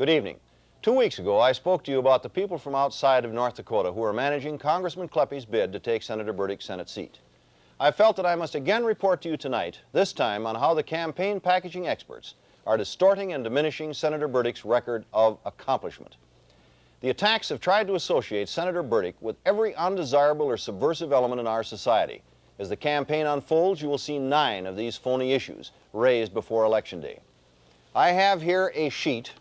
Good evening. 2 weeks ago, I spoke to you about the people from outside of North Dakota who are managing Congressman Kleppe's bid to take Senator Burdick's Senate seat. I felt that I must again report to you tonight, this time on how the campaign packaging experts are distorting and diminishing Senator Burdick's record of accomplishment. The attacks have tried to associate Senator Burdick with every undesirable or subversive element in our society. As the campaign unfolds, you will see 9 of these phony issues raised before Election Day. I have here a sheet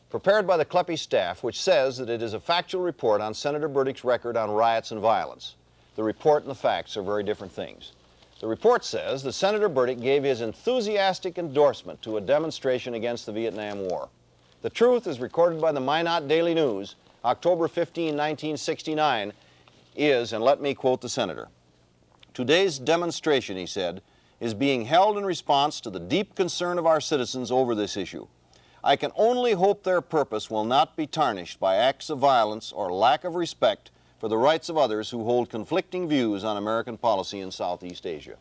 prepared by the Kleppe staff which says that it is a factual report on Senator Burdick's record on riots and violence. The report and the facts are very different things. The report says that Senator Burdick gave his enthusiastic endorsement to a demonstration against the Vietnam War. The truth, is recorded by the Minot Daily News, October 15, 1969, is, and let me quote the senator, "Today's demonstration," he said, "is being held in response to the deep concern of our citizens over this issue. I can only hope their purpose will not be tarnished by acts of violence or lack of respect for the rights of others who hold conflicting views on American policy in Southeast Asia."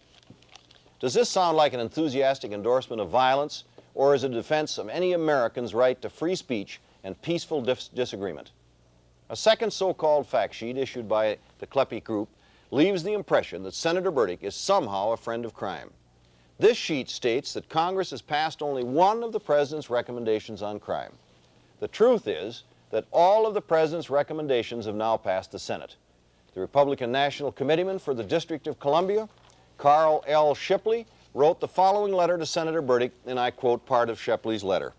Does this sound like an enthusiastic endorsement of violence, or is it a defense of any American's right to free speech and peaceful disagreement? A second so-called fact sheet issued by the Kleppe group leaves the impression that Senator Burdick is somehow a friend of crime. This sheet states that Congress has passed only one of the President's recommendations on crime. The truth is that all of the President's recommendations have now passed the Senate. The Republican National Committeeman for the District of Columbia, Carl L. Shipley, wrote the following letter to Senator Burdick, and I quote part of Shipley's letter.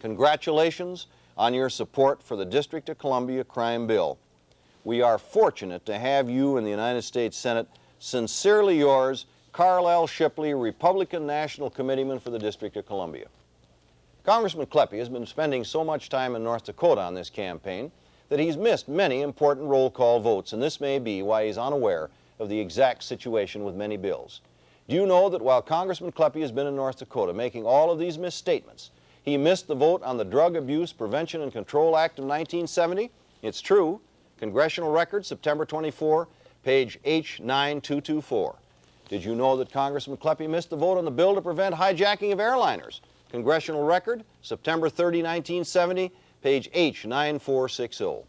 "Congratulations on your support for the District of Columbia crime bill. We are fortunate to have you in the United States Senate. Sincerely yours, Carl L. Shipley, Republican National Committeeman for the District of Columbia." Congressman Kleppe has been spending so much time in North Dakota on this campaign that he's missed many important roll call votes, and this may be why he's unaware of the exact situation with many bills. Do you know that while Congressman Kleppe has been in North Dakota making all of these misstatements, he missed the vote on the Drug Abuse Prevention and Control Act of 1970? It's true. Congressional Record, September 24, page H9224. Did you know that Congressman Kleppe missed the vote on the bill to prevent hijacking of airliners? Congressional Record, September 30, 1970, page H9460.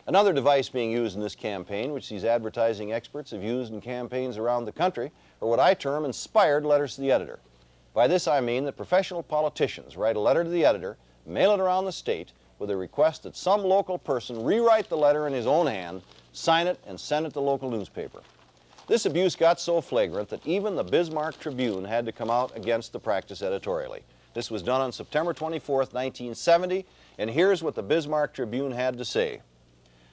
Another device being used in this campaign, which these advertising experts have used in campaigns around the country, are what I term inspired letters to the editor. By this I mean that professional politicians write a letter to the editor, mail it around the state, with a request that some local person rewrite the letter in his own hand, sign it, and send it to the local newspaper. This abuse got so flagrant that even the Bismarck Tribune had to come out against the practice editorially. This was done on September 24th, 1970, and here's what the Bismarck Tribune had to say.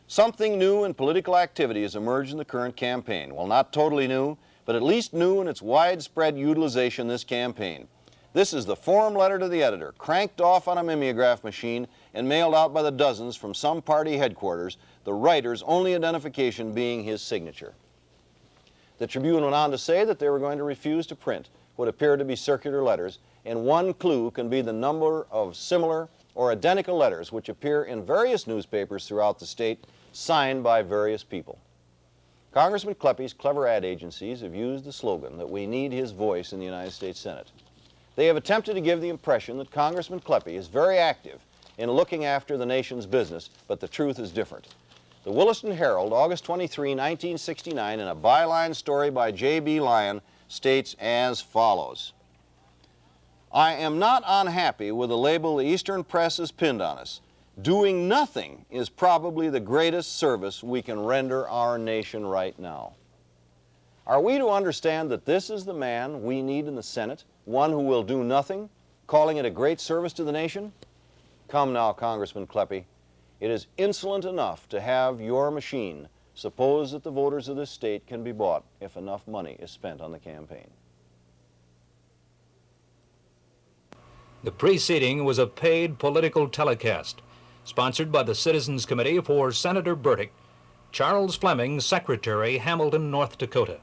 "Something new in political activity has emerged in the current campaign. Well, not totally new, but at least new in its widespread utilization this campaign. This is the form letter to the editor, cranked off on a mimeograph machine and mailed out by the dozens from some party headquarters, the writer's only identification being his signature." The Tribune went on to say that they were going to refuse to print what appeared to be circular letters, and one clue can be the number of similar or identical letters which appear in various newspapers throughout the state, signed by various people. Congressman Kleppe's clever ad agencies have used the slogan that we need his voice in the United States Senate. They have attempted to give the impression that Congressman Kleppe is very active in looking after the nation's business, but the truth is different. The Williston Herald, August 23, 1969, in a byline story by J.B. Lyon, states as follows. "I am not unhappy with the label the Eastern Press has pinned on us. Doing nothing is probably the greatest service we can render our nation right now." Are we to understand that this is the man we need in the Senate, one who will do nothing, calling it a great service to the nation? Come now, Congressman Kleppe. It is insolent enough to have your machine suppose that the voters of this state can be bought if enough money is spent on the campaign. The preceding was a paid political telecast, sponsored by the Citizens Committee for Senator Burdick, Charles Fleming, Secretary, Hamilton, North Dakota.